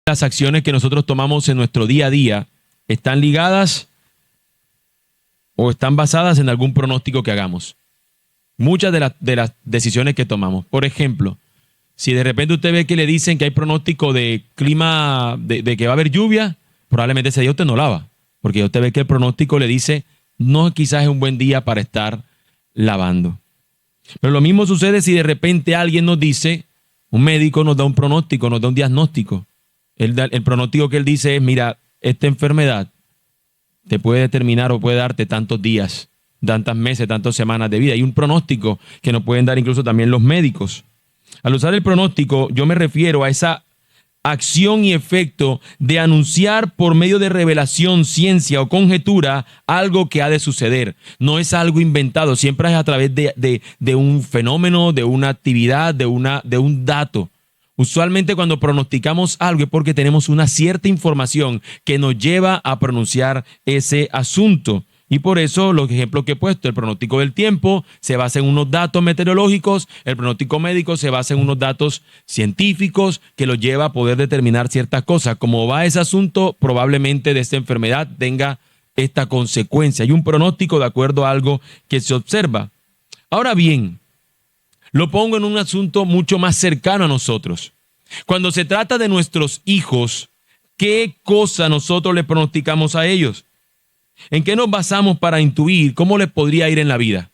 las acciones que nosotros tomamos en nuestro día a día están ligadas o están basadas en algún pronóstico que hagamos. Muchas de las decisiones que tomamos. Por ejemplo, si de repente usted ve que le dicen que hay pronóstico de clima, de que va a haber lluvia, probablemente ese día usted no lava. Porque usted ve que el pronóstico le dice, no, quizás es un buen día para estar lavando. Pero lo mismo sucede si de repente alguien nos dice, un médico nos da un pronóstico, nos da un diagnóstico. El pronóstico que él dice es, mira, esta enfermedad te puede determinar o puede darte tantos días, tantos meses, tantas semanas de vida. Hay un pronóstico que nos pueden dar incluso también los médicos. Al usar el pronóstico, yo me refiero a esa acción y efecto de anunciar por medio de revelación, ciencia o conjetura algo que ha de suceder. No es algo inventado, siempre es a través de un fenómeno, de una actividad, de un dato. Usualmente cuando pronosticamos algo es porque tenemos una cierta información que nos lleva a pronunciar ese asunto. Y por eso los ejemplos que he puesto, el pronóstico del tiempo se basa en unos datos meteorológicos, el pronóstico médico se basa en unos datos científicos que los lleva a poder determinar ciertas cosas. Como va ese asunto, probablemente de esta enfermedad tenga esta consecuencia. Hay un pronóstico de acuerdo a algo que se observa. Ahora bien, lo pongo en un asunto mucho más cercano a nosotros. Cuando se trata de nuestros hijos, ¿qué cosa nosotros le pronosticamos a ellos? ¿En qué nos basamos para intuir cómo les podría ir en la vida?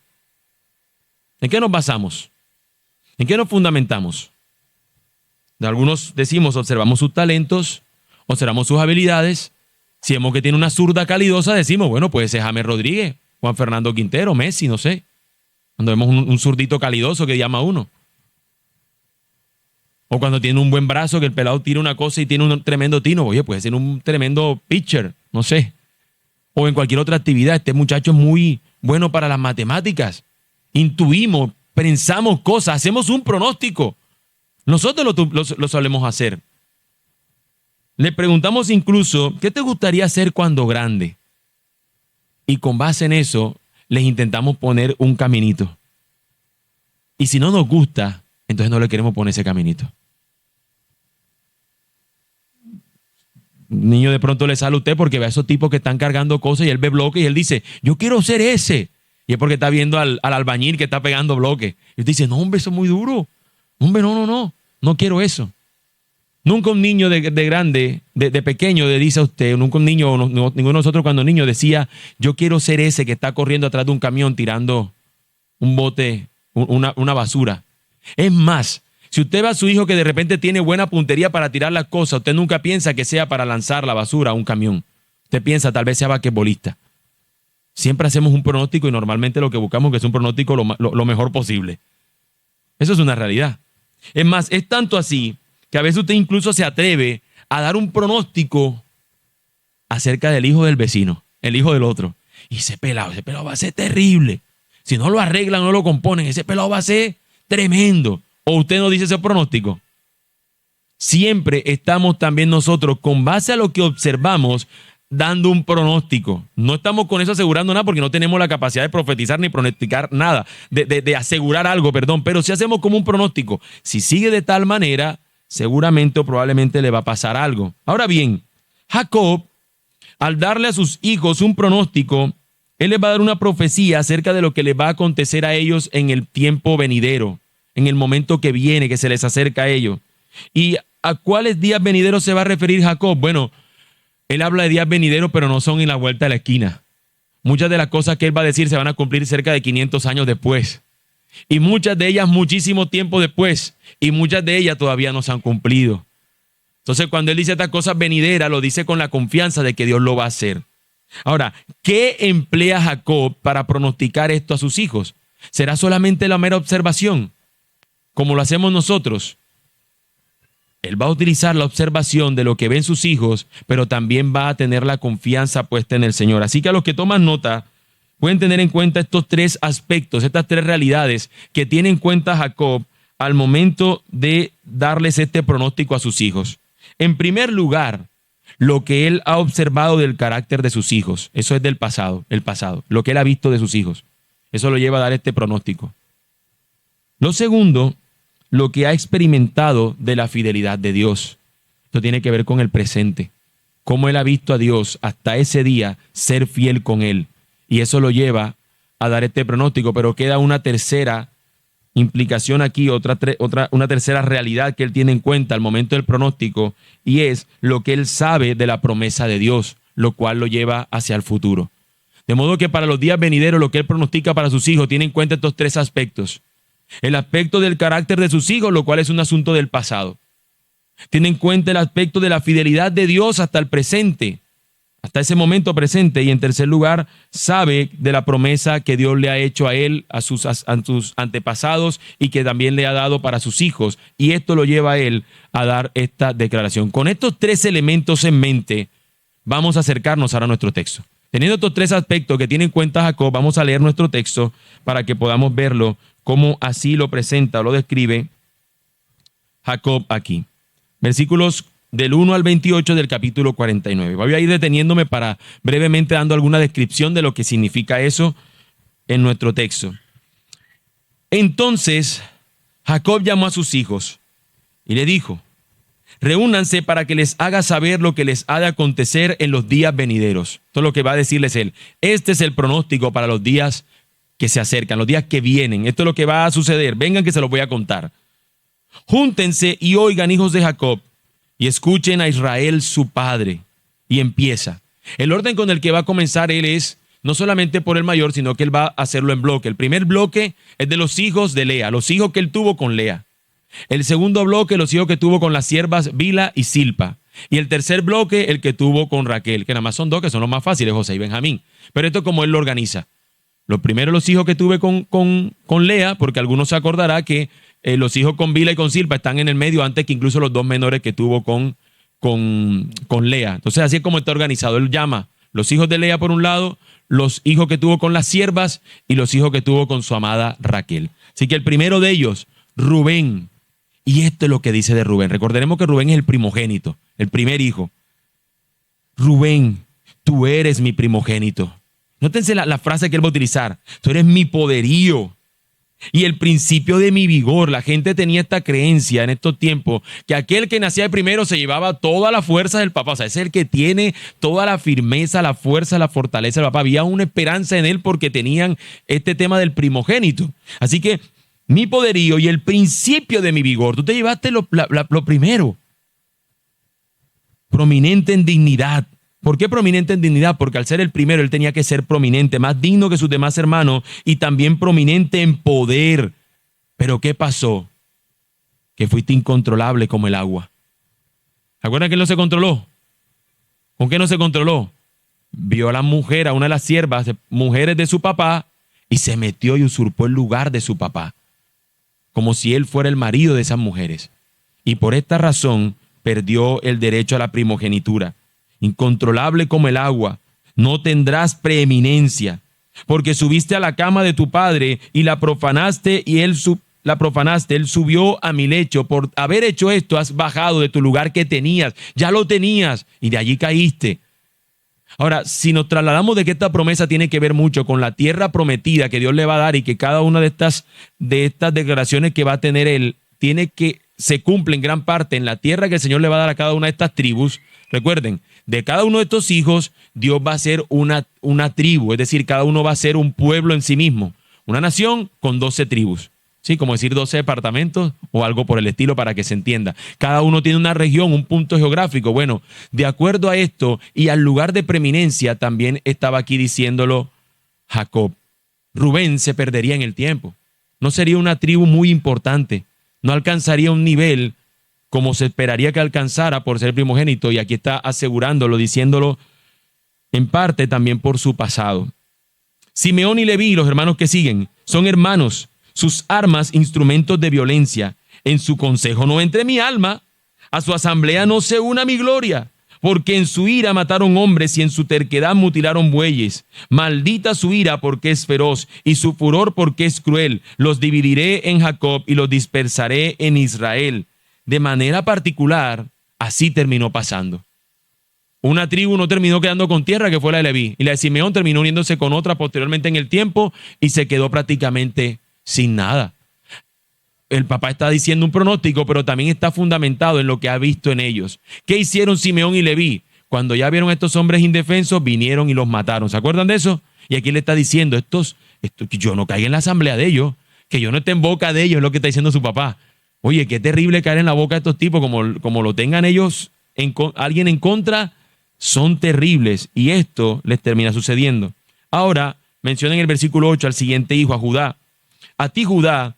¿En qué nos basamos? ¿En qué nos fundamentamos? De algunos decimos, observamos sus talentos, observamos sus habilidades. Si vemos que tiene una zurda calidosa, decimos, bueno, puede ser James Rodríguez, Juan Fernando Quintero, Messi, no sé. Cuando vemos un zurdito calidoso que llama a uno. O cuando tiene un buen brazo que el pelado tira una cosa y tiene un tremendo tino. Oye, puede ser un tremendo pitcher, no sé. O en cualquier otra actividad. Este muchacho es muy bueno para las matemáticas. Intuimos, pensamos cosas, hacemos un pronóstico. Nosotros lo solemos hacer. Le preguntamos incluso, ¿qué te gustaría hacer cuando grande? Y con base en eso, les intentamos poner un caminito. Y si no nos gusta, entonces no le queremos poner ese caminito. Un niño de pronto le sale a usted porque ve a esos tipos que están cargando cosas y él ve bloques y él dice, yo quiero ser ese. Y es porque está viendo al albañil que está pegando bloques. Y usted dice, no, hombre, eso es muy duro. Hombre, no quiero eso. Nunca un niño de grande, de pequeño, le dice a usted, nunca un niño, ninguno de nosotros cuando niño decía, yo quiero ser ese que está corriendo atrás de un camión tirando un bote, una basura. Es más, si usted ve a su hijo que de repente tiene buena puntería para tirar las cosas, usted nunca piensa que sea para lanzar la basura a un camión. Usted piensa tal vez sea basquetbolista. Siempre hacemos un pronóstico y normalmente lo que buscamos es un pronóstico lo mejor posible. Eso es una realidad. Es más, es tanto así que a veces usted incluso se atreve a dar un pronóstico acerca del hijo del vecino, el hijo del otro. Y ese pelado va a ser terrible. Si no lo arreglan, no lo componen, ese pelado va a ser tremendo. ¿O usted no dice ese pronóstico? Siempre estamos también nosotros, con base a lo que observamos, dando un pronóstico. No estamos con eso asegurando nada porque no tenemos la capacidad de profetizar ni pronosticar nada, de asegurar algo, perdón. Pero si hacemos como un pronóstico, si sigue de tal manera, seguramente o probablemente le va a pasar algo. Ahora bien, Jacob, al darle a sus hijos un pronóstico, él les va a dar una profecía acerca de lo que les va a acontecer a ellos en el tiempo venidero, en el momento que viene, que se les acerca a ellos. ¿Y a cuáles días venideros se va a referir Jacob? Bueno, él habla de días venideros, pero no son en la vuelta de la esquina. Muchas de las cosas que él va a decir se van a cumplir cerca de 500 años después. Y muchas de ellas muchísimo tiempo después. Y muchas de ellas todavía no se han cumplido. Entonces, cuando él dice estas cosas venideras, lo dice con la confianza de que Dios lo va a hacer. Ahora, ¿qué emplea Jacob para pronosticar esto a sus hijos? ¿Será solamente la mera observación, como lo hacemos nosotros? Él va a utilizar la observación de lo que ven sus hijos, pero también va a tener la confianza puesta en el Señor. Así que a los que toman nota, pueden tener en cuenta estos tres aspectos, estas tres realidades que tiene en cuenta Jacob al momento de darles este pronóstico a sus hijos. En primer lugar, lo que él ha observado del carácter de sus hijos. Eso es del pasado, el pasado, lo que él ha visto de sus hijos. Eso lo lleva a dar este pronóstico. Lo segundo, lo que ha experimentado de la fidelidad de Dios. Esto tiene que ver con el presente. Cómo él ha visto a Dios hasta ese día ser fiel con él. Y eso lo lleva a dar este pronóstico, pero queda una tercera implicación aquí, una tercera realidad que él tiene en cuenta al momento del pronóstico, y es lo que él sabe de la promesa de Dios, lo cual lo lleva hacia el futuro. De modo que para los días venideros, lo que él pronostica para sus hijos tiene en cuenta estos tres aspectos. El aspecto del carácter de sus hijos, lo cual es un asunto del pasado. Tiene en cuenta el aspecto de la fidelidad de Dios hasta el presente, hasta ese momento presente. Y en tercer lugar, sabe de la promesa que Dios le ha hecho a él, a sus antepasados, y que también le ha dado para sus hijos. Y esto lo lleva a él a dar esta declaración. Con estos tres elementos en mente, vamos a acercarnos ahora a nuestro texto. Teniendo estos tres aspectos que tiene en cuenta Jacob, vamos a leer nuestro texto para que podamos verlo como así lo presenta o lo describe Jacob aquí. Versículos del 1 al 28 del capítulo 49. Voy a ir deteniéndome para brevemente dando alguna descripción de lo que significa eso en nuestro texto. Entonces Jacob llamó a sus hijos y le dijo: reúnanse para que les haga saber lo que les ha de acontecer en los días venideros. Esto es lo que va a decirles él. Este es el pronóstico para los días que se acercan, los días que vienen. Esto es lo que va a suceder. Vengan que se los voy a contar. Júntense y oigan, hijos de Jacob, y escuchen a Israel su padre. Y empieza. El orden con el que va a comenzar él es no solamente por el mayor, sino que él va a hacerlo en bloque. El primer bloque es de los hijos de Lea, los hijos que él tuvo con Lea. El segundo bloque, los hijos que tuvo con las siervas Bila y Silpa. Y el tercer bloque, el que tuvo con Raquel, que nada más son dos, que son los más fáciles, José y Benjamín. Pero esto es como él lo organiza. Lo primero, los hijos que tuve con Lea, porque algunos se acordará que los hijos con Bila y con Silpa están en el medio antes que incluso los dos menores que tuvo con Lea. Entonces así es como está organizado. Él llama los hijos de Lea por un lado, los hijos que tuvo con las siervas y los hijos que tuvo con su amada Raquel. Así que el primero de ellos, Rubén. Y esto es lo que dice de Rubén. Recordaremos que Rubén es el primogénito, el primer hijo. Rubén, tú eres mi primogénito. Nótense la frase que él va a utilizar. Tú eres mi poderío y el principio de mi vigor. La gente tenía esta creencia en estos tiempos que aquel que nacía de primero se llevaba toda la fuerza del papá. O sea, es el que tiene toda la firmeza, la fuerza, la fortaleza del papá. Había una esperanza en él porque tenían este tema del primogénito. Así que mi poderío y el principio de mi vigor. Tú te llevaste lo primero. Prominente en dignidad. ¿Por qué prominente en dignidad? Porque al ser el primero, él tenía que ser prominente, más digno que sus demás hermanos y también prominente en poder. Pero ¿qué pasó? Que fuiste incontrolable como el agua. ¿Se acuerdan que él no se controló? ¿Con qué no se controló? Vio a la mujer, a una de las siervas, mujeres de su papá, y se metió y usurpó el lugar de su papá, como si él fuera el marido de esas mujeres. Y por esta razón perdió el derecho a la primogenitura. Incontrolable como el agua, no tendrás preeminencia, porque subiste a la cama de tu padre y la profanaste y él subió a mi lecho. Por haber hecho esto has bajado de tu lugar que tenías, ya lo tenías y de allí caíste. Ahora, si nos trasladamos de que esta promesa tiene que ver mucho con la tierra prometida que Dios le va a dar y que cada una de estas declaraciones que va a tener él se cumple en gran parte en la tierra que el Señor le va a dar a cada una de estas tribus. Recuerden, de cada uno de estos hijos, Dios va a ser una tribu, es decir, cada uno va a ser un pueblo en sí mismo, una nación con 12 tribus, ¿sí? Como decir 12 departamentos o algo por el estilo para que se entienda. Cada uno tiene una región, un punto geográfico. Bueno, de acuerdo a esto y al lugar de preeminencia, también estaba aquí diciéndolo Jacob. Rubén se perdería en el tiempo, no sería una tribu muy importante, no alcanzaría un nivel como se esperaría que alcanzara por ser primogénito, y aquí está asegurándolo, diciéndolo en parte también por su pasado. Simeón y Leví, los hermanos que siguen, son hermanos, sus armas instrumentos de violencia. En su consejo no entre mi alma, a su asamblea no se una mi gloria, porque en su ira mataron hombres y en su terquedad mutilaron bueyes. Maldita su ira porque es feroz y su furor porque es cruel. Los dividiré en Jacob y los dispersaré en Israel. De manera particular, así terminó pasando. Una tribu no terminó quedando con tierra, que fue la de Leví, y la de Simeón terminó uniéndose con otra posteriormente en el tiempo y se quedó prácticamente sin nada. el papá está diciendo un pronóstico, pero también está fundamentado en lo que ha visto en ellos. ¿Qué hicieron Simeón y Leví? Cuando ya vieron a estos hombres indefensos, vinieron y los mataron. ¿Se acuerdan de eso? Y aquí le está diciendo, que yo no caiga en la asamblea de ellos, que yo no esté en boca de ellos, es lo que está diciendo su papá. Oye, qué terrible caer en la boca de estos tipos, como lo tengan ellos, alguien en contra, son terribles. Y esto les termina sucediendo. Ahora, menciona en el versículo 8 al siguiente hijo, a Judá. A ti, Judá,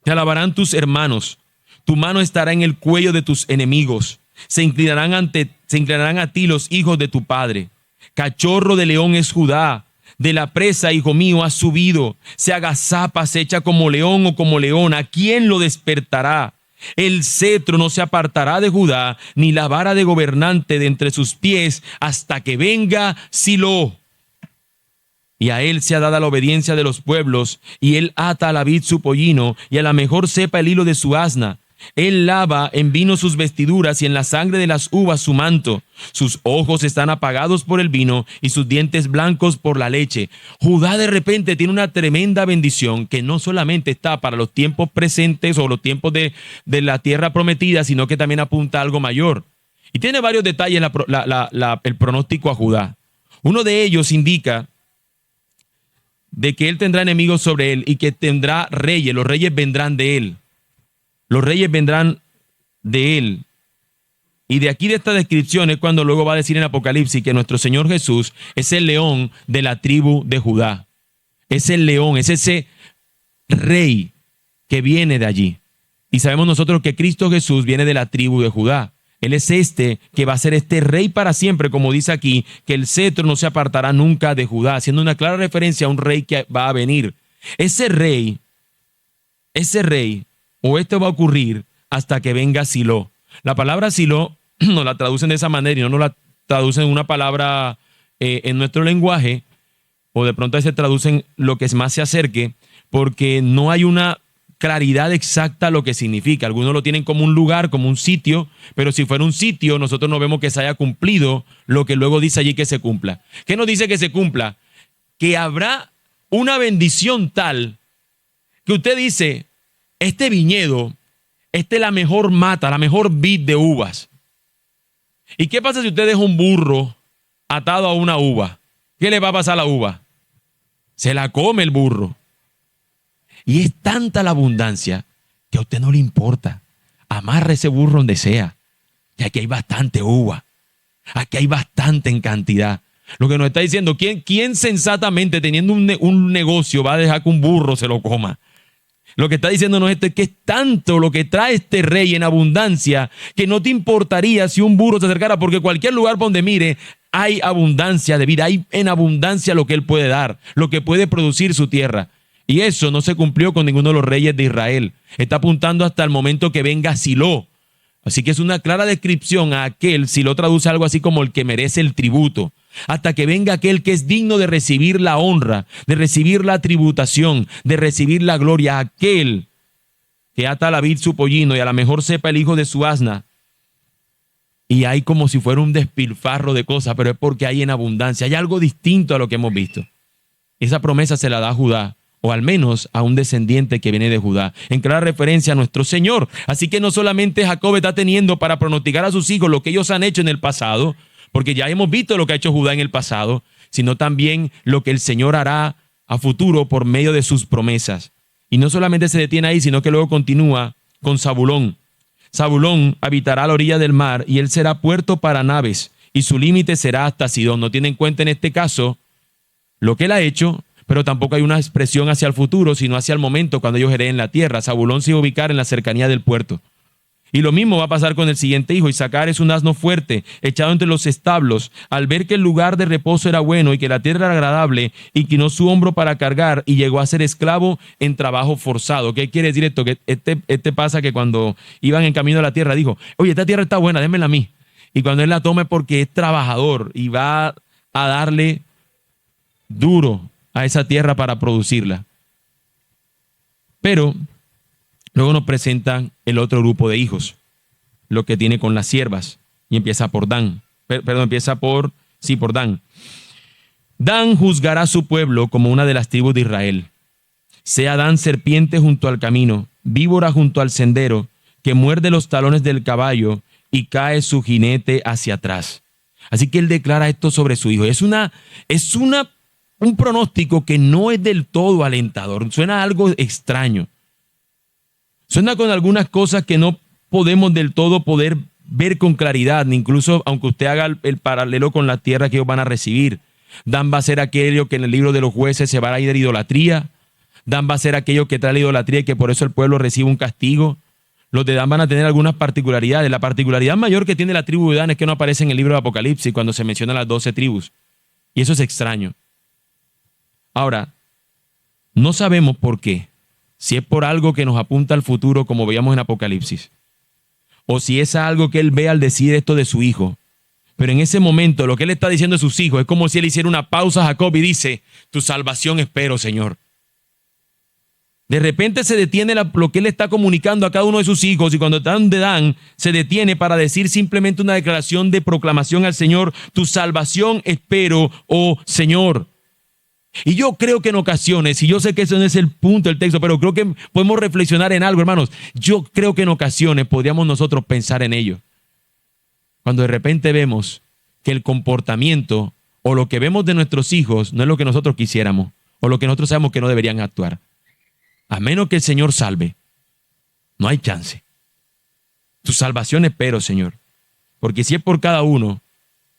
te alabarán tus hermanos. Tu mano estará en el cuello de tus enemigos. Se inclinarán a ti los hijos de tu padre. Cachorro de león es Judá. De la presa, hijo mío, has subido. Se agazapa, se echa como león o como leona. ¿Quién lo despertará? El cetro no se apartará de Judá, ni la vara de gobernante de entre sus pies, hasta que venga Silo. Y a él se ha dada la obediencia de los pueblos, y él ata a la vid su pollino, y a la mejor cepa el hilo de su asna. Él lava en vino sus vestiduras y en la sangre de las uvas su manto. Sus ojos están apagados por el vino y sus dientes blancos por la leche. Judá de repente tiene una tremenda bendición que no solamente está para los tiempos presentes o los tiempos de la tierra prometida, sino que también apunta a algo mayor. Y tiene varios detalles el pronóstico a Judá. Uno de ellos indica de que él tendrá enemigos sobre él y que tendrá reyes. Los reyes vendrán de él. Los reyes vendrán de él. Y de aquí de esta descripción es cuando luego va a decir en Apocalipsis que nuestro Señor Jesús es el león de la tribu de Judá. Es el león, es ese rey que viene de allí. Y sabemos nosotros que Cristo Jesús viene de la tribu de Judá. Él es que va a ser este rey para siempre, como dice aquí, que el cetro no se apartará nunca de Judá, haciendo una clara referencia a un rey que va a venir. Ese rey, o esto va a ocurrir hasta que venga Silo. La palabra Silo nos la traducen de esa manera y no nos la traducen una palabra en nuestro lenguaje, o de pronto se traducen lo que más se acerque, porque no hay una claridad exacta lo que significa. Algunos lo tienen como un lugar, como un sitio, pero si fuera un sitio, nosotros no vemos que se haya cumplido lo que luego dice allí que se cumpla. ¿Qué nos dice que se cumpla? Que habrá una bendición tal que usted dice, este viñedo, es la mejor mata, la mejor vid de uvas. ¿Y qué pasa si usted deja un burro atado a una uva? ¿Qué le va a pasar a la uva? Se la come el burro. Y es tanta la abundancia que a usted no le importa. Amarre ese burro donde sea. Y aquí hay bastante uva. Aquí hay bastante en cantidad. Lo que nos está diciendo, ¿quién sensatamente teniendo un negocio va a dejar que un burro se lo coma? Lo que está diciéndonos esto es que es tanto lo que trae este rey en abundancia que no te importaría si un burro se acercara, porque cualquier lugar donde mire hay abundancia de vida, hay en abundancia lo que él puede dar, lo que puede producir su tierra. Y eso no se cumplió con ninguno de los reyes de Israel. Está apuntando hasta el momento que venga Silo. Así que es una clara descripción a aquel, Silo traduce algo así como el que merece el tributo. Hasta que venga aquel que es digno de recibir la honra, de recibir la tributación, de recibir la gloria, aquel que ata a la vid su pollino y a la mejor cepa el hijo de su asna. Y hay como si fuera un despilfarro de cosas, pero es porque hay en abundancia, hay algo distinto a lo que hemos visto. Esa promesa se la da a Judá, o al menos a un descendiente que viene de Judá, en clara referencia a nuestro Señor. Así que no solamente Jacob está teniendo para pronosticar a sus hijos lo que ellos han hecho en el pasado, porque ya hemos visto lo que ha hecho Judá en el pasado, sino también lo que el Señor hará a futuro por medio de sus promesas. Y no solamente se detiene ahí, sino que luego continúa con Zabulón. Zabulón habitará a la orilla del mar y él será puerto para naves y su límite será hasta Sidón. No tiene en cuenta en este caso lo que él ha hecho, pero tampoco hay una expresión hacia el futuro, sino hacia el momento cuando ellos hereden la tierra. Zabulón se va a ubicar en la cercanía del puerto. Y lo mismo va a pasar con el siguiente hijo. Isaacar es un asno fuerte, echado entre los establos. Al ver que el lugar de reposo era bueno y que la tierra era agradable, inclinó su hombro para cargar y llegó a ser esclavo en trabajo forzado. ¿Qué quiere decir esto? Que este pasa que cuando iban en camino a la tierra dijo, oye, esta tierra está buena, démela a mí. Y cuando él la tome porque es trabajador y va a darle duro a esa tierra para producirla. Pero luego nos presentan el otro grupo de hijos, lo que tiene con las siervas, y empieza por Dan. Por Dan. Dan juzgará a su pueblo como una de las tribus de Israel. Sea Dan serpiente junto al camino, víbora junto al sendero, que muerde los talones del caballo y cae su jinete hacia atrás. Así que él declara esto sobre su hijo. Un pronóstico que no es del todo alentador. Suena algo extraño. Suena con algunas cosas que no podemos del todo poder ver con claridad, incluso aunque usted haga el paralelo con la tierra que ellos van a recibir. Dan va a ser aquello que en el libro de los jueces se va a ir de idolatría. Dan va a ser aquello que trae la idolatría y que por eso el pueblo recibe un castigo. Los de Dan van a tener algunas particularidades. La particularidad mayor que tiene la tribu de Dan es que no aparece en el libro de Apocalipsis cuando se mencionan las 12 tribus. Y eso es extraño. Ahora, no sabemos por qué. Si es por algo que nos apunta al futuro como veíamos en Apocalipsis. O si es algo que él ve al decir esto de su hijo. Pero en ese momento lo que él está diciendo de sus hijos es como si él hiciera una pausa a Jacob y dice, tu salvación espero, Señor. De repente se detiene lo que él está comunicando a cada uno de sus hijos y cuando Dan de Dan se detiene para decir simplemente una declaración de proclamación al Señor, tu salvación espero, oh Señor. Y yo creo que en ocasiones, y yo sé que ese no es el punto del texto, pero creo que podemos reflexionar en algo, hermanos. Yo creo que en ocasiones podríamos nosotros pensar en ello. Cuando de repente vemos que el comportamiento o lo que vemos de nuestros hijos no es lo que nosotros quisiéramos o lo que nosotros sabemos que no deberían actuar. A menos que el Señor salve, no hay chance. Tu salvación espero, Señor. Porque si es por cada uno,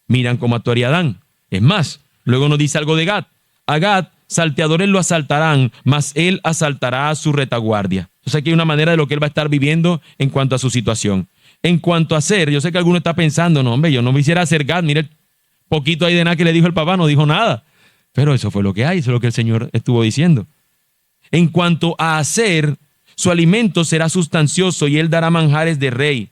miran cómo actuaría Adán. Es más, luego nos dice algo de Gad. A Gad, salteadores lo asaltarán, mas él asaltará a su retaguardia. Entonces aquí hay una manera de lo que él va a estar viviendo en cuanto a su situación. En cuanto a ser, yo sé que alguno está pensando, no hombre, yo no quisiera ser Gad, mire el poquito ahí de nada que le dijo el papá, no dijo nada. Pero eso fue lo que hay, eso es lo que el Señor estuvo diciendo. En cuanto a hacer, su alimento será sustancioso y él dará manjares de rey.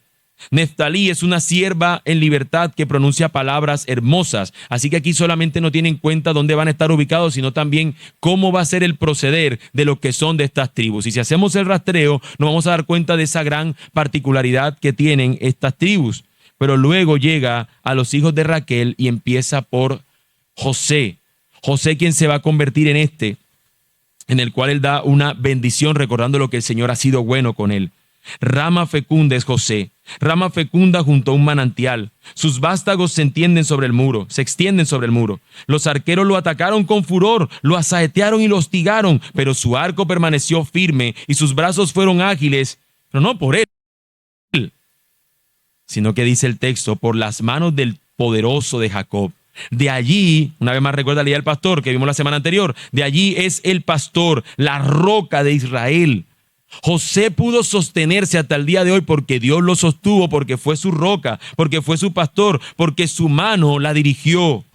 Neftalí es una sierva en libertad que pronuncia palabras hermosas. Así que aquí solamente no tienen en cuenta dónde van a estar ubicados, sino también cómo va a ser el proceder de lo que son de estas tribus. Y si hacemos el rastreo, nos vamos a dar cuenta de esa gran particularidad que tienen estas tribus. Pero luego llega a los hijos de Raquel y empieza por José. José quien se va a convertir en el cual él da una bendición recordando lo que el Señor ha sido bueno con él. Rama fecunda es José, rama fecunda junto a un manantial. Sus vástagos se extienden sobre el muro. Los arqueros lo atacaron con furor, lo asaetearon y lo hostigaron, pero su arco permaneció firme y sus brazos fueron ágiles, pero no por él, sino que dice el texto, por las manos del poderoso de Jacob. De allí, una vez más recuerda la idea del pastor que vimos la semana anterior, de allí es el pastor, la roca de Israel. José pudo sostenerse hasta el día de hoy porque Dios lo sostuvo, porque fue su roca, porque fue su pastor, porque su mano la dirigió.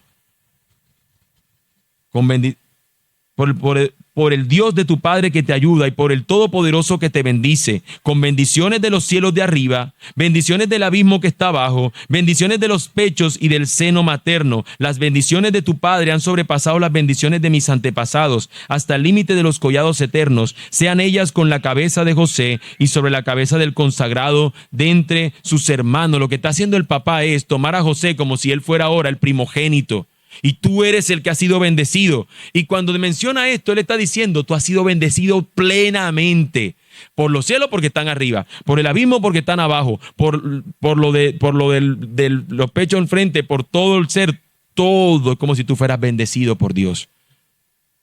Por el Dios de tu Padre que te ayuda y por el Todopoderoso que te bendice, con bendiciones de los cielos de arriba, bendiciones del abismo que está abajo, bendiciones de los pechos y del seno materno. Las bendiciones de tu Padre han sobrepasado las bendiciones de mis antepasados, hasta el límite de los collados eternos, sean ellas con la cabeza de José y sobre la cabeza del consagrado de entre sus hermanos. Lo que está haciendo el papá es tomar a José como si él fuera ahora el primogénito. Y tú eres el que ha sido bendecido. Y cuando menciona esto, él está diciendo, tú has sido bendecido plenamente. Por los cielos porque están arriba, por el abismo porque están abajo, por lo de los pechos enfrente, por todo el ser, todo es como si tú fueras bendecido por Dios.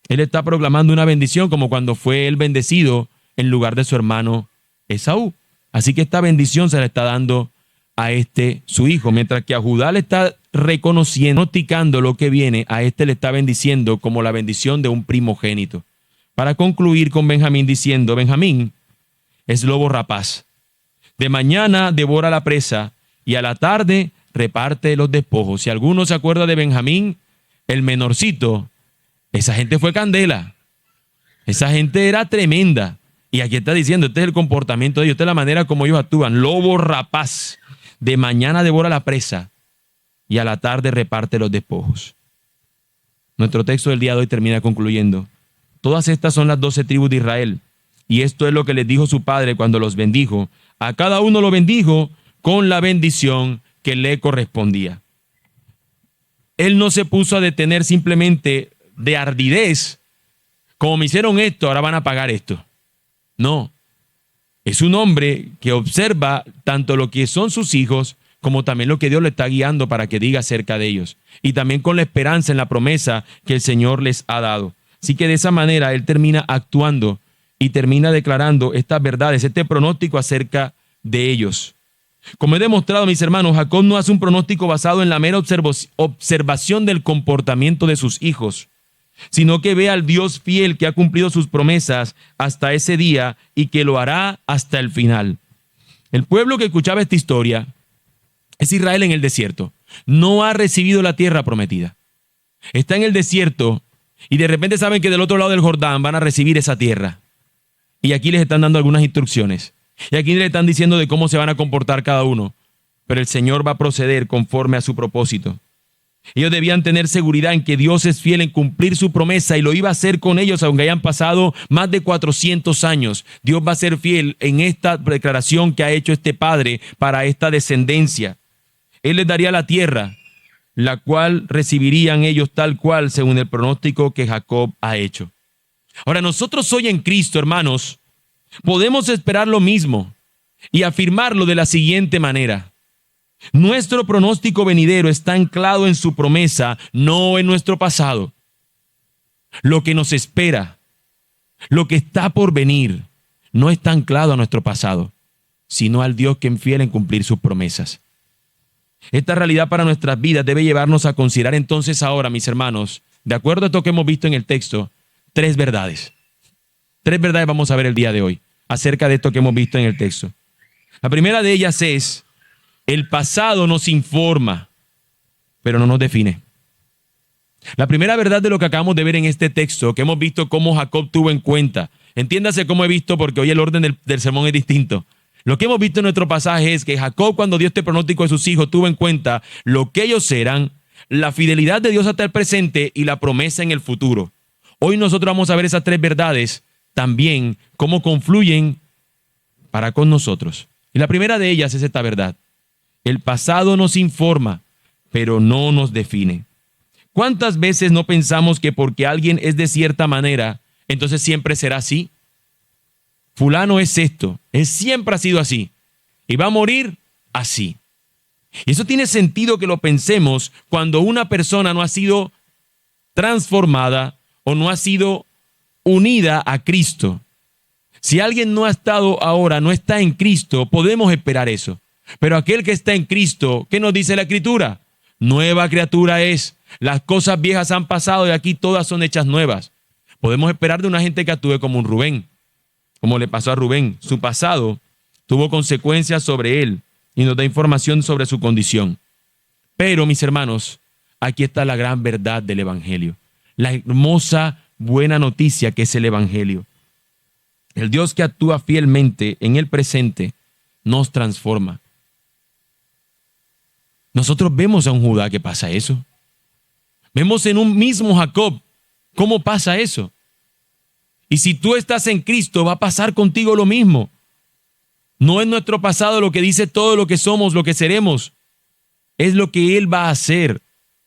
Él está proclamando una bendición como cuando fue él bendecido en lugar de su hermano Esaú. Así que esta bendición se la está dando a su hijo, mientras que a Judá le está reconociendo, noticando lo que viene, a le está bendiciendo como la bendición de un primogénito. Para concluir con Benjamín diciendo, Benjamín es lobo rapaz. De mañana devora la presa y a la tarde reparte los despojos. Si alguno se acuerda de Benjamín, el menorcito, esa gente fue candela. Esa gente era tremenda. Y aquí está diciendo, este es el comportamiento de ellos, esta es la manera como ellos actúan. Lobo rapaz. De mañana devora la presa y a la tarde reparte los despojos. Nuestro texto del día de hoy termina concluyendo. Todas estas son las 12 tribus de Israel. Y esto es lo que les dijo su padre cuando los bendijo. A cada uno lo bendijo con la bendición que le correspondía. Él no se puso a detener simplemente de ardidez. Como me hicieron esto, ahora van a pagar esto. No. Es un hombre que observa tanto lo que son sus hijos como también lo que Dios le está guiando para que diga acerca de ellos. Y también con la esperanza en la promesa que el Señor les ha dado. Así que de esa manera él termina actuando y termina declarando estas verdades, este pronóstico acerca de ellos. Como he demostrado, mis hermanos, Jacob no hace un pronóstico basado en la mera observación del comportamiento de sus hijos, sino que ve al Dios fiel que ha cumplido sus promesas hasta ese día y que lo hará hasta el final. El pueblo que escuchaba esta historia es Israel en el desierto. No ha recibido la tierra prometida. Está en el desierto y de repente saben que del otro lado del Jordán van a recibir esa tierra. Y aquí les están dando algunas instrucciones. Y aquí les están diciendo de cómo se van a comportar cada uno. Pero el Señor va a proceder conforme a su propósito. Ellos debían tener seguridad en que Dios es fiel en cumplir su promesa y lo iba a hacer con ellos aunque hayan pasado más de 400 años. Dios va a ser fiel en esta declaración que ha hecho este padre para esta descendencia. Él les daría la tierra, la cual recibirían ellos tal cual según el pronóstico que Jacob ha hecho. Ahora, nosotros hoy en Cristo, hermanos, podemos esperar lo mismo y afirmarlo de la siguiente manera. Nuestro pronóstico venidero está anclado en su promesa, no en nuestro pasado. Lo que nos espera, lo que está por venir, no está anclado a nuestro pasado, sino al Dios que es fiel en cumplir sus promesas. Esta realidad para nuestras vidas debe llevarnos a considerar entonces ahora, mis hermanos, de acuerdo a esto que hemos visto en el texto, tres verdades. Tres verdades vamos a ver el día de hoy acerca de esto que hemos visto en el texto. La primera de ellas es: el pasado nos informa, pero no nos define. La primera verdad de lo que acabamos de ver en este texto, que hemos visto cómo Jacob tuvo en cuenta, entiéndase cómo he visto porque hoy el orden del sermón es distinto. Lo que hemos visto en nuestro pasaje es que Jacob, cuando dio este pronóstico de sus hijos, tuvo en cuenta lo que ellos eran, la fidelidad de Dios hasta el presente y la promesa en el futuro. Hoy nosotros vamos a ver esas tres verdades también, cómo confluyen para con nosotros. Y la primera de ellas es esta verdad: el pasado nos informa, pero no nos define. ¿Cuántas veces no pensamos que porque alguien es de cierta manera, entonces siempre será así? Fulano es esto, él siempre ha sido así y va a morir así. Y eso tiene sentido que lo pensemos cuando una persona no ha sido transformada o no ha sido unida a Cristo. Si alguien no ha estado ahora, no está en Cristo, podemos esperar eso. Pero aquel que está en Cristo, ¿qué nos dice la Escritura? Nueva criatura es. Las cosas viejas han pasado y aquí todas son hechas nuevas. Podemos esperar de una gente que actúe como un Rubén, como le pasó a Rubén. Su pasado tuvo consecuencias sobre él y nos da información sobre su condición. Pero, mis hermanos, aquí está la gran verdad del Evangelio. La hermosa buena noticia que es el Evangelio. El Dios que actúa fielmente en el presente nos transforma. Nosotros vemos a un Judá que pasa eso. Vemos en un mismo Jacob cómo pasa eso. Y si tú estás en Cristo, va a pasar contigo lo mismo. No es nuestro pasado lo que dice todo lo que somos, lo que seremos. Es lo que Él va a hacer,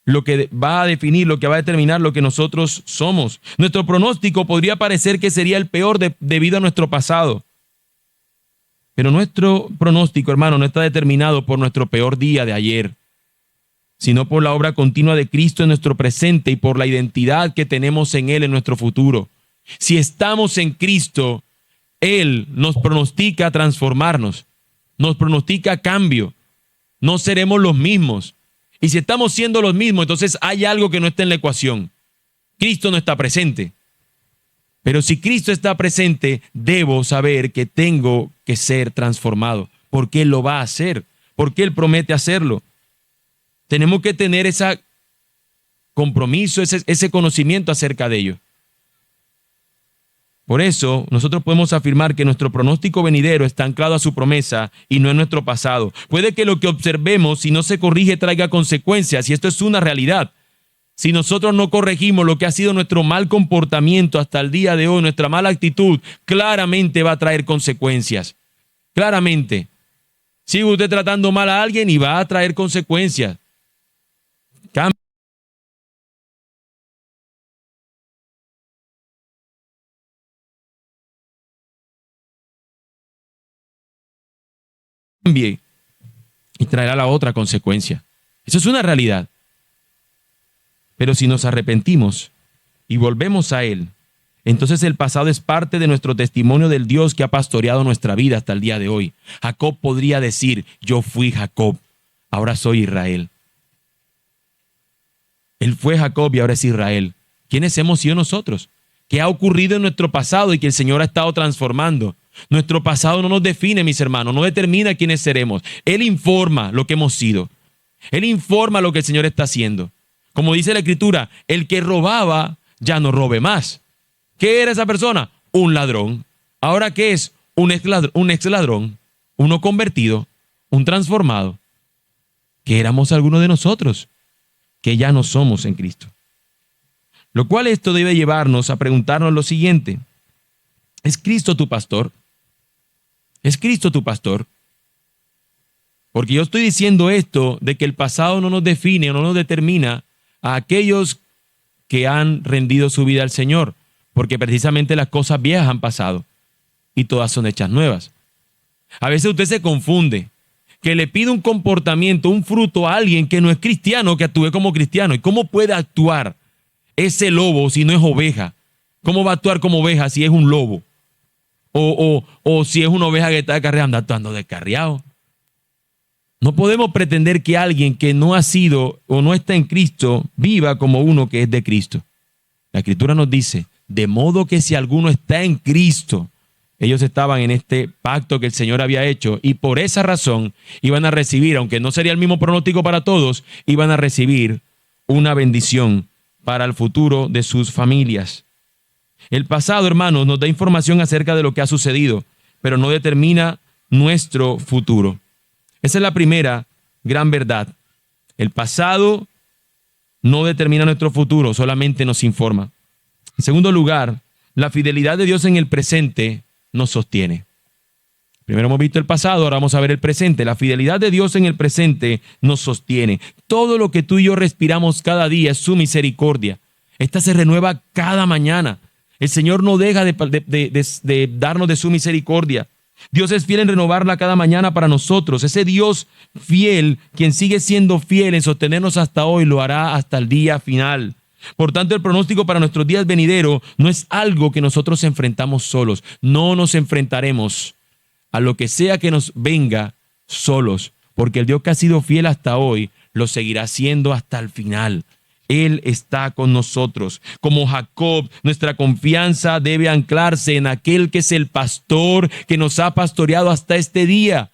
lo que va a definir, lo que va a determinar lo que nosotros somos. Nuestro pronóstico podría parecer que sería el peor debido a nuestro pasado. Pero nuestro pronóstico, hermano, no está determinado por nuestro peor día de ayer, sino por la obra continua de Cristo en nuestro presente y por la identidad que tenemos en Él en nuestro futuro. Si estamos en Cristo, Él nos pronostica transformarnos, nos pronostica cambio. No seremos los mismos. Y si estamos siendo los mismos, entonces hay algo que no está en la ecuación. Cristo no está presente. Pero si Cristo está presente, debo saber que tengo que ser transformado, porque Él lo va a hacer, porque Él promete hacerlo. Tenemos que tener ese compromiso, ese conocimiento acerca de ello. Por eso, nosotros podemos afirmar que nuestro pronóstico venidero está anclado a su promesa y no en nuestro pasado. Puede que lo que observemos, si no se corrige, traiga consecuencias, y esto es una realidad. Si nosotros no corregimos lo que ha sido nuestro mal comportamiento hasta el día de hoy, nuestra mala actitud, claramente va a traer consecuencias. Claramente. Sigue usted tratando mal a alguien y va a traer consecuencias. cambie y traerá la otra consecuencia. Eso es una realidad. Pero si nos arrepentimos y volvemos a Él, entonces el pasado es parte de nuestro testimonio del Dios que ha pastoreado nuestra vida hasta el día de hoy. Jacob podría decir, yo fui Jacob, ahora soy Israel. Él fue Jacob y ahora es Israel. ¿Quiénes hemos sido nosotros? ¿Qué ha ocurrido en nuestro pasado y que el Señor ha estado transformando? Nuestro pasado no nos define, mis hermanos, no determina quiénes seremos. Él informa lo que hemos sido. Él informa lo que el Señor está haciendo. Como dice la Escritura, el que robaba ya no robe más. ¿Qué era esa persona? Un ladrón. ¿Ahora qué es? Un ex ladrón, uno convertido, un transformado. Que éramos algunos de nosotros, que ya no somos en Cristo. Lo cual esto debe llevarnos a preguntarnos lo siguiente. ¿Es Cristo tu pastor? ¿Es Cristo tu pastor? Porque yo estoy diciendo esto de que el pasado no nos define o no nos determina a aquellos que han rendido su vida al Señor, porque precisamente las cosas viejas han pasado y todas son hechas nuevas. A veces usted se confunde, que le pide un comportamiento, un fruto a alguien que no es cristiano, que actúe como cristiano. ¿Y cómo puede actuar ese lobo si no es oveja? ¿Cómo va a actuar como oveja si es un lobo? O si es una oveja que está descarriando, anda actuando descarriado. No podemos pretender que alguien que no ha sido o no está en Cristo viva como uno que es de Cristo. La Escritura nos dice, de modo que si alguno está en Cristo, ellos estaban en este pacto que el Señor había hecho y por esa razón iban a recibir, aunque no sería el mismo pronóstico para todos, iban a recibir una bendición para el futuro de sus familias. El pasado, hermanos, nos da información acerca de lo que ha sucedido, pero no determina nuestro futuro. Esa es la primera gran verdad. El pasado no determina nuestro futuro, solamente nos informa. En segundo lugar, la fidelidad de Dios en el presente nos sostiene. Primero hemos visto el pasado, ahora vamos a ver el presente. La fidelidad de Dios en el presente nos sostiene. Todo lo que tú y yo respiramos cada día es su misericordia. Esta se renueva cada mañana. El Señor no deja de darnos de su misericordia. Dios es fiel en renovarla cada mañana para nosotros. Ese Dios fiel, quien sigue siendo fiel en sostenernos hasta hoy, lo hará hasta el día final. Por tanto, el pronóstico para nuestros días venideros no es algo que nosotros enfrentamos solos. No nos enfrentaremos a lo que sea que nos venga solos, porque el Dios que ha sido fiel hasta hoy lo seguirá siendo hasta el final. Él está con nosotros. Como Jacob, nuestra confianza debe anclarse en aquel que es el pastor que nos ha pastoreado hasta este día.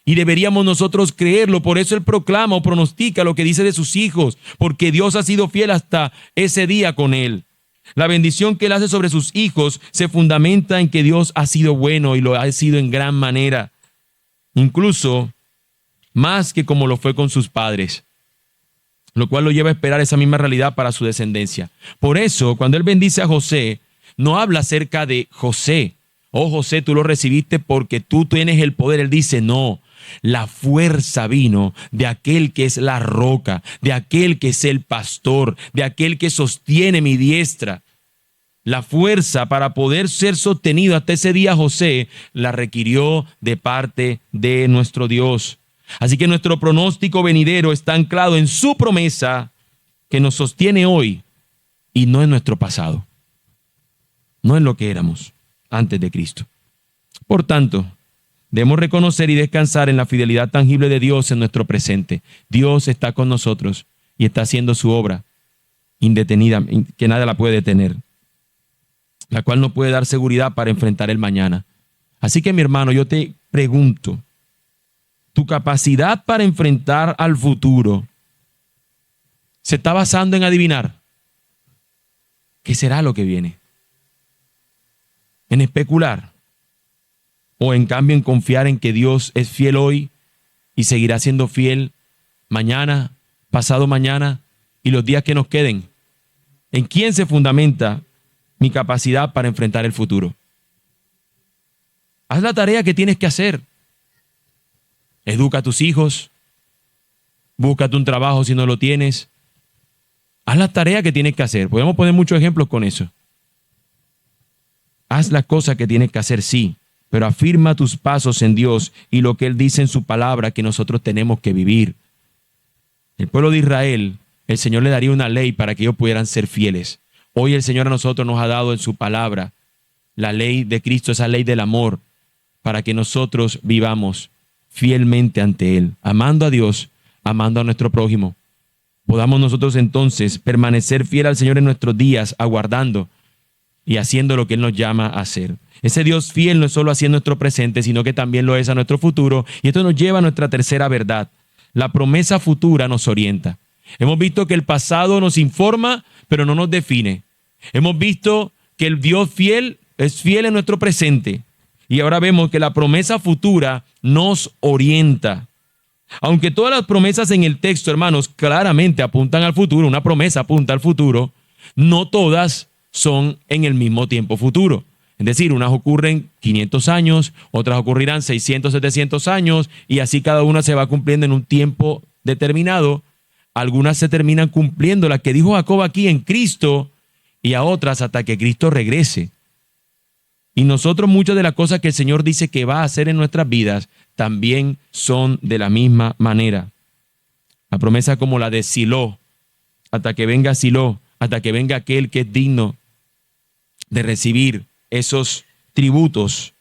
Y deberíamos nosotros creerlo. Por eso Él proclama o pronostica lo que dice de sus hijos, porque Dios ha sido fiel hasta ese día con Él. La bendición que Él hace sobre sus hijos se fundamenta en que Dios ha sido bueno y lo ha sido en gran manera. Incluso más que como lo fue con sus padres, lo cual lo lleva a esperar esa misma realidad para su descendencia. Por eso, cuando Él bendice a José, no habla acerca de José. Oh, José, tú lo recibiste porque tú tienes el poder. Él dice, no, la fuerza vino de aquel que es la roca, de aquel que es el pastor, de aquel que sostiene mi diestra. La fuerza para poder ser sostenido hasta ese día José la requirió de parte de nuestro Dios. Así que nuestro pronóstico venidero está anclado en su promesa que nos sostiene hoy y no en nuestro pasado, no en lo que éramos antes de Cristo. Por tanto, debemos reconocer y descansar en la fidelidad tangible de Dios en nuestro presente. Dios está con nosotros y está haciendo su obra indetenida, que nada la puede detener, la cual nos puede dar seguridad para enfrentar el mañana. Así que, mi hermano, yo te pregunto, ¿tu capacidad para enfrentar al futuro se está basando en adivinar qué será lo que viene? ¿En especular? ¿O en cambio en confiar en que Dios es fiel hoy y seguirá siendo fiel mañana, pasado mañana y los días que nos queden? ¿En quién se fundamenta mi capacidad para enfrentar el futuro? Haz la tarea que tienes que hacer. Educa a tus hijos, búscate un trabajo si no lo tienes. Haz la tarea que tienes que hacer. Podemos poner muchos ejemplos con eso. Haz las cosas que tienes que hacer, sí, pero afirma tus pasos en Dios y lo que Él dice en su palabra que nosotros tenemos que vivir. El pueblo de Israel, el Señor le daría una ley para que ellos pudieran ser fieles. Hoy el Señor a nosotros nos ha dado en su palabra la ley de Cristo, esa ley del amor, para que nosotros vivamos fielmente ante Él, amando a Dios, amando a nuestro prójimo. Podamos nosotros entonces permanecer fiel al Señor en nuestros días, aguardando y haciendo lo que Él nos llama a hacer. Ese Dios fiel no es solo así en nuestro presente, sino que también lo es a nuestro futuro. Y esto nos lleva a nuestra tercera verdad. La promesa futura nos orienta. Hemos visto que el pasado nos informa, pero no nos define. Hemos visto que el Dios fiel es fiel en nuestro presente. Y ahora vemos que la promesa futura nos orienta. Aunque todas las promesas en el texto, hermanos, claramente apuntan al futuro, una promesa apunta al futuro, no todas son en el mismo tiempo futuro. Es decir, unas ocurren 500 años, otras ocurrirán 600, 700 años, y así cada una se va cumpliendo en un tiempo determinado. Algunas se terminan cumpliendo, las que dijo Jacob aquí, en Cristo, y a otras hasta que Cristo regrese. Y nosotros muchas de las cosas que el Señor dice que va a hacer en nuestras vidas también son de la misma manera. La promesa como la de Silo, hasta que venga Silo, hasta que venga aquel que es digno de recibir esos tributos,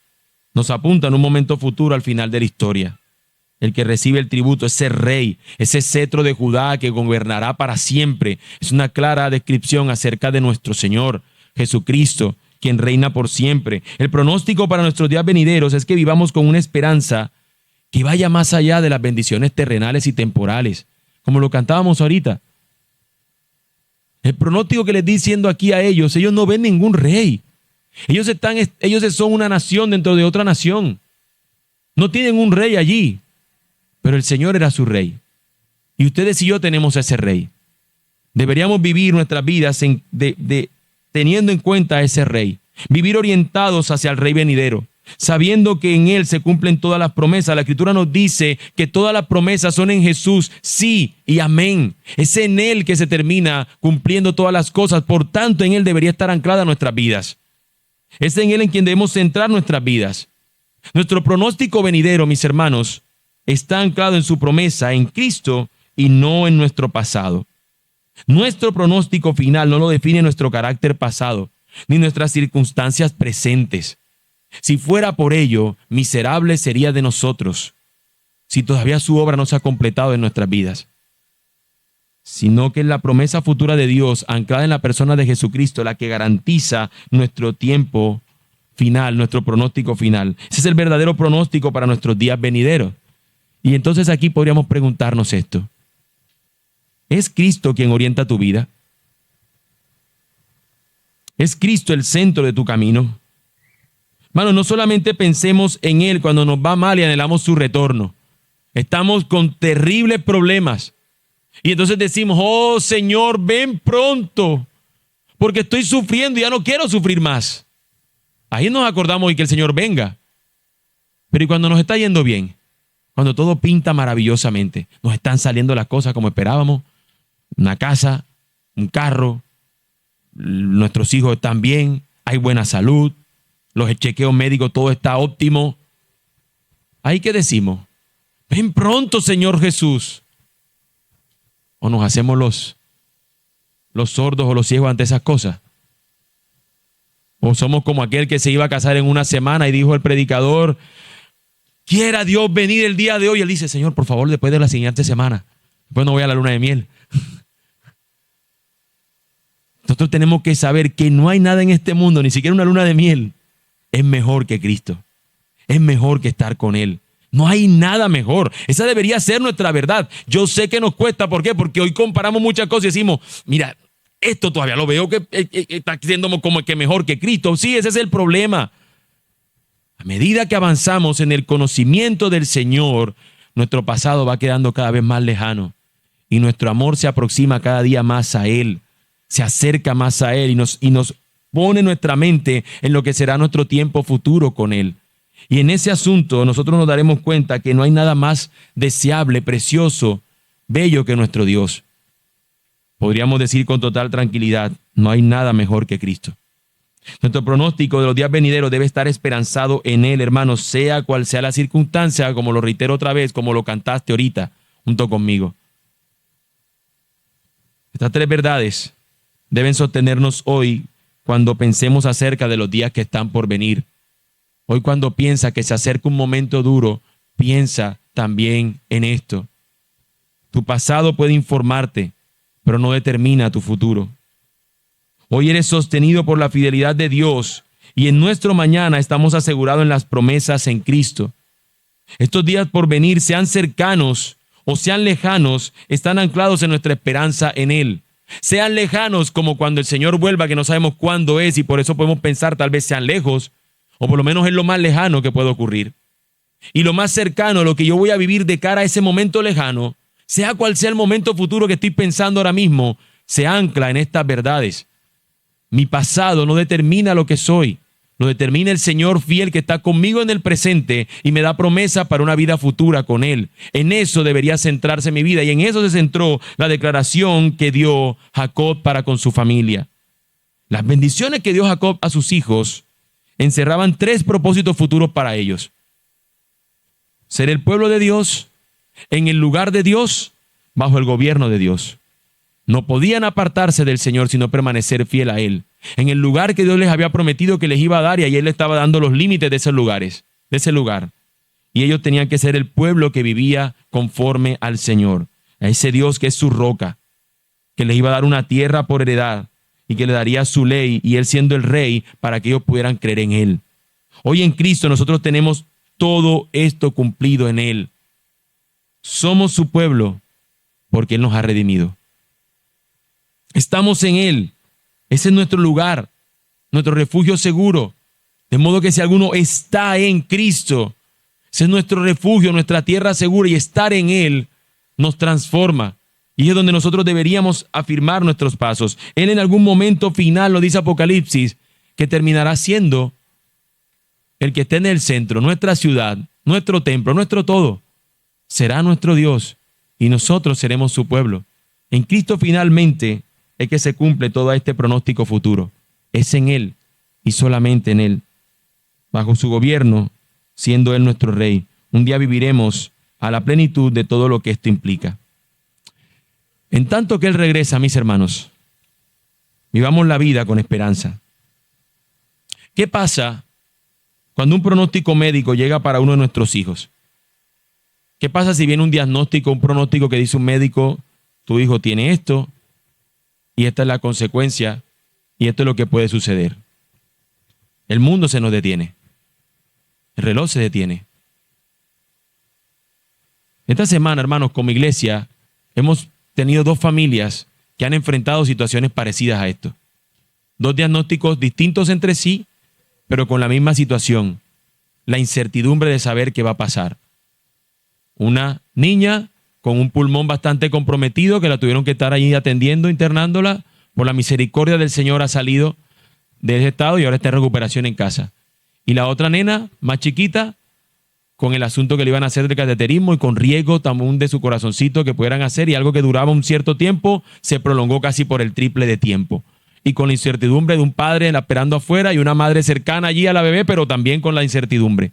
nos apunta en un momento futuro al final de la historia. El que recibe el tributo, ese rey, ese cetro de Judá que gobernará para siempre, es una clara descripción acerca de nuestro Señor Jesucristo, quien reina por siempre. El pronóstico para nuestros días venideros es que vivamos con una esperanza que vaya más allá de las bendiciones terrenales y temporales, como lo cantábamos ahorita. El pronóstico que les estoy diciendo aquí a ellos, ellos no ven ningún rey. Ellos son una nación dentro de otra nación. No tienen un rey allí, pero el Señor era su rey. Y ustedes y yo tenemos ese rey. Deberíamos vivir nuestras vidas teniendo en cuenta a ese rey. Vivir orientados hacia el rey venidero, sabiendo que en Él se cumplen todas las promesas. La Escritura nos dice que todas las promesas son en Jesús, sí y amén. Es en Él que se termina cumpliendo todas las cosas. Por tanto, en Él debería estar anclada nuestras vidas. Es en Él en quien debemos centrar nuestras vidas. Nuestro pronóstico venidero, mis hermanos, está anclado en su promesa, en Cristo y no en nuestro pasado. Nuestro pronóstico final no lo define nuestro carácter pasado, ni nuestras circunstancias presentes. Si fuera por ello, miserable sería de nosotros, si todavía su obra no se ha completado en nuestras vidas. Sino que es la promesa futura de Dios, anclada en la persona de Jesucristo, la que garantiza nuestro tiempo final, nuestro pronóstico final. Ese es el verdadero pronóstico para nuestros días venideros. Y entonces aquí podríamos preguntarnos esto. ¿Es Cristo quien orienta tu vida? ¿Es Cristo el centro de tu camino? Hermano, no solamente pensemos en Él cuando nos va mal y anhelamos su retorno. Estamos con terribles problemas. Y entonces decimos, oh Señor, ven pronto, porque estoy sufriendo y ya no quiero sufrir más. Ahí nos acordamos de que el Señor venga. Pero ¿y cuando nos está yendo bien? Cuando todo pinta maravillosamente, nos están saliendo las cosas como esperábamos, una casa, un carro, nuestros hijos están bien, hay buena salud, los chequeos médicos, todo está óptimo. ¿Ahí qué decimos? Ven pronto, Señor Jesús. ¿O nos hacemos los sordos o los ciegos ante esas cosas? ¿O somos como aquel que se iba a casar en una semana y dijo el predicador, quiera Dios venir el día de hoy? Y él dice, Señor, por favor, después de la siguiente semana. Después no voy a la luna de miel. Nosotros tenemos que saber que no hay nada en este mundo, ni siquiera una luna de miel, es mejor que Cristo. Es mejor que estar con Él. No hay nada mejor. Esa debería ser nuestra verdad. Yo sé que nos cuesta. ¿Por qué? Porque hoy comparamos muchas cosas y decimos, mira, esto todavía lo veo que está siendo como que mejor que Cristo. Sí, ese es el problema. A medida que avanzamos en el conocimiento del Señor, nuestro pasado va quedando cada vez más lejano y nuestro amor se aproxima cada día más a Él, se acerca más a Él y nos pone nuestra mente en lo que será nuestro tiempo futuro con Él. Y en ese asunto nosotros nos daremos cuenta que no hay nada más deseable, precioso, bello que nuestro Dios. Podríamos decir con total tranquilidad, no hay nada mejor que Cristo. Nuestro pronóstico de los días venideros debe estar esperanzado en Él, hermanos, sea cual sea la circunstancia, como lo reitero otra vez, como lo cantaste ahorita junto conmigo. Estas tres verdades deben sostenernos hoy cuando pensemos acerca de los días que están por venir. Hoy cuando piensa que se acerca un momento duro, piensa también en esto. Tu pasado puede informarte, pero no determina tu futuro. Hoy eres sostenido por la fidelidad de Dios y en nuestro mañana estamos asegurados en las promesas en Cristo. Estos días por venir, sean cercanos o sean lejanos, están anclados en nuestra esperanza en Él. Sean lejanos como cuando el Señor vuelva, que no sabemos cuándo es y por eso podemos pensar tal vez sean lejos, o por lo menos es lo más lejano que puede ocurrir. Y lo más cercano, lo que yo voy a vivir de cara a ese momento lejano, sea cual sea el momento futuro que estoy pensando ahora mismo, se ancla en estas verdades. Mi pasado no determina lo que soy, lo determina el Señor fiel que está conmigo en el presente y me da promesa para una vida futura con Él. En eso debería centrarse mi vida y en eso se centró la declaración que dio Jacob para con su familia. Las bendiciones que dio Jacob a sus hijos encerraban tres propósitos futuros para ellos: ser el pueblo de Dios, en el lugar de Dios, bajo el gobierno de Dios. No podían apartarse del Señor sino permanecer fiel a Él, en el lugar que Dios les había prometido que les iba a dar, y ahí Él les estaba dando los límites de esos lugares, de ese lugar. Y ellos tenían que ser el pueblo que vivía conforme al Señor, a ese Dios que es su roca, que les iba a dar una tierra por heredad y que le daría su ley, y Él siendo el rey para que ellos pudieran creer en Él. Hoy en Cristo nosotros tenemos todo esto cumplido en Él. Somos su pueblo porque Él nos ha redimido. Estamos en Él. Ese es nuestro lugar, nuestro refugio seguro. De modo que si alguno está en Cristo, ese es nuestro refugio, nuestra tierra segura, y estar en Él nos transforma. Y es donde nosotros deberíamos afirmar nuestros pasos. Él en algún momento final, lo dice Apocalipsis, que terminará siendo el que esté en el centro, nuestra ciudad, nuestro templo, nuestro todo. Será nuestro Dios y nosotros seremos su pueblo. En Cristo finalmente es que se cumple todo este pronóstico futuro. Es en Él y solamente en Él. Bajo su gobierno, siendo Él nuestro Rey, un día viviremos a la plenitud de todo lo que esto implica. En tanto que Él regresa, mis hermanos, vivamos la vida con esperanza. ¿Qué pasa cuando un pronóstico médico llega para uno de nuestros hijos? ¿Qué pasa si viene un diagnóstico, un pronóstico que dice un médico, tu hijo tiene esto, y esta es la consecuencia, y esto es lo que puede suceder? El mundo se nos detiene. El reloj se detiene. Esta semana, hermanos, como iglesia, hemos tenido dos familias que han enfrentado situaciones parecidas a esto. Dos diagnósticos distintos entre sí, pero con la misma situación: la incertidumbre de saber qué va a pasar. Una niña con un pulmón bastante comprometido, que la tuvieron que estar allí atendiendo, internándola. Por la misericordia del Señor ha salido de ese estado y ahora está en recuperación en casa. Y la otra nena, más chiquita, con el asunto que le iban a hacer del cateterismo y con riesgo también de su corazoncito que pudieran hacer, y algo que duraba un cierto tiempo se prolongó casi por el triple de tiempo. Y con la incertidumbre de un padre esperando afuera y una madre cercana allí a la bebé, pero también con la incertidumbre.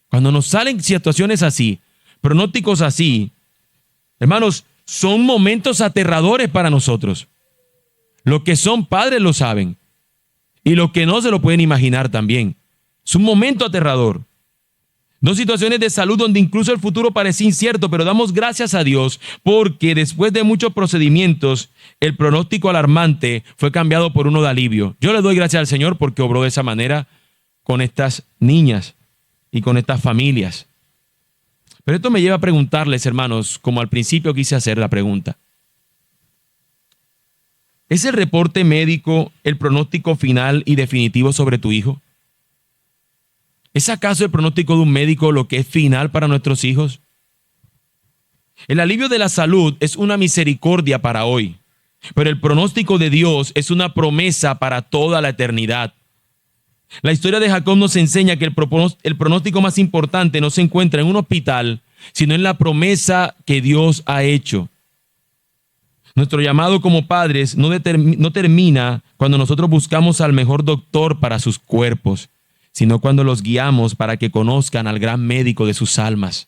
Cuando nos salen situaciones así, pronósticos así, hermanos, son momentos aterradores para nosotros. Los que son padres lo saben y los que no se lo pueden imaginar también. Es un momento aterrador. Dos situaciones de salud donde incluso el futuro parecía incierto, pero damos gracias a Dios porque después de muchos procedimientos, el pronóstico alarmante fue cambiado por uno de alivio. Yo le doy gracias al Señor porque obró de esa manera con estas niñas y con estas familias. Pero esto me lleva a preguntarles, hermanos, como al principio quise hacer la pregunta: ¿es el reporte médico el pronóstico final y definitivo sobre tu hijo? ¿Es acaso el pronóstico de un médico lo que es final para nuestros hijos? El alivio de la salud es una misericordia para hoy, pero el pronóstico de Dios es una promesa para toda la eternidad. La historia de Jacob nos enseña que el pronóstico más importante no se encuentra en un hospital, sino en la promesa que Dios ha hecho. Nuestro llamado como padres no termina cuando nosotros buscamos al mejor doctor para sus cuerpos, sino cuando los guiamos para que conozcan al gran médico de sus almas.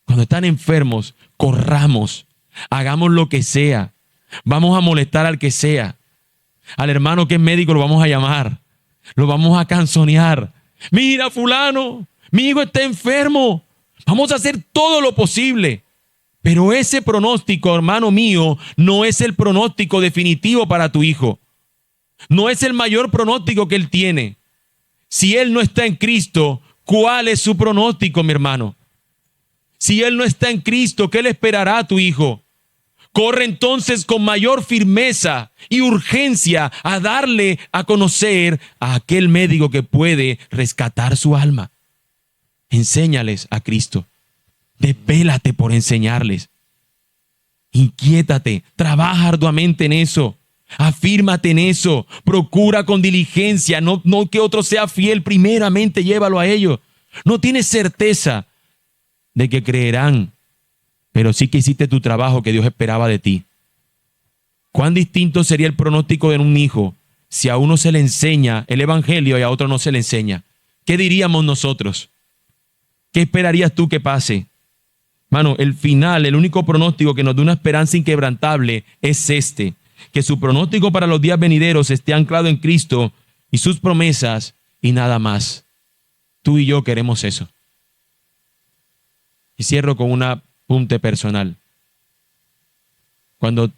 Cuando están enfermos, corramos, hagamos lo que sea, vamos a molestar al que sea. Al hermano que es médico lo vamos a llamar, lo vamos a canzonear. Mira, fulano, mi hijo está enfermo, vamos a hacer todo lo posible. Pero ese pronóstico, hermano mío, no es el pronóstico definitivo para tu hijo. No es el mayor pronóstico que él tiene. Si él no está en Cristo, ¿cuál es su pronóstico, mi hermano? Si él no está en Cristo, ¿qué le esperará a tu hijo? Corre entonces con mayor firmeza y urgencia a darle a conocer a aquel médico que puede rescatar su alma. Enséñales a Cristo. Desvélate por enseñarles. Inquiétate, trabaja arduamente en eso. Afírmate en eso. Procura con diligencia, no que otro sea fiel, primeramente llévalo a ellos. No tienes certeza de que creerán, pero sí que hiciste tu trabajo que Dios esperaba de ti. ¿Cuán distinto sería el pronóstico de un hijo si a uno se le enseña el evangelio y a otro no se le enseña? ¿Qué diríamos nosotros? ¿Qué esperarías tú que pase? Mano, el final, el único pronóstico que nos da una esperanza inquebrantable es este, que su pronóstico para los días venideros esté anclado en Cristo y sus promesas y nada más. Tú y yo queremos eso. Y cierro con un apunte personal. Cuando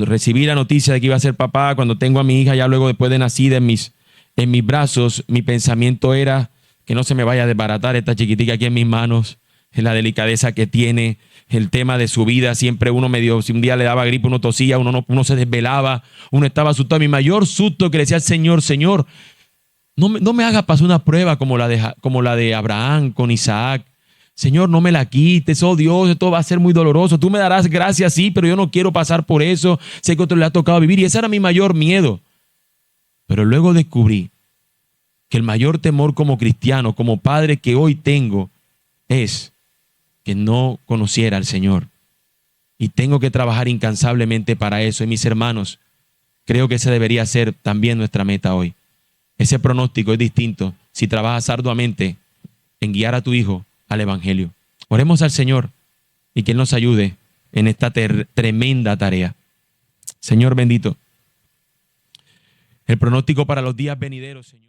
recibí la noticia de que iba a ser papá, cuando tengo a mi hija ya luego después de nacida en mis brazos, mi pensamiento era que no se me vaya a desbaratar esta chiquitica aquí en mis manos. La delicadeza que tiene, el tema de su vida, siempre uno medio, si un día le daba gripe, uno tosía, uno se desvelaba, uno estaba asustado. Mi mayor susto que le decía al Señor, Señor, no me haga pasar una prueba como la de Abraham con Isaac. Señor, no me la quites, oh Dios, esto va a ser muy doloroso. Tú me darás gracias, sí, pero yo no quiero pasar por eso. Sé que a otro le ha tocado vivir y ese era mi mayor miedo. Pero luego descubrí que el mayor temor como cristiano, como padre que hoy tengo, es que no conociera al Señor. Y tengo que trabajar incansablemente para eso. Y mis hermanos, creo que esa debería ser también nuestra meta hoy. Ese pronóstico es distinto si trabajas arduamente en guiar a tu hijo al Evangelio. Oremos al Señor y que Él nos ayude en esta tremenda tarea. Señor bendito, el pronóstico para los días venideros, Señor.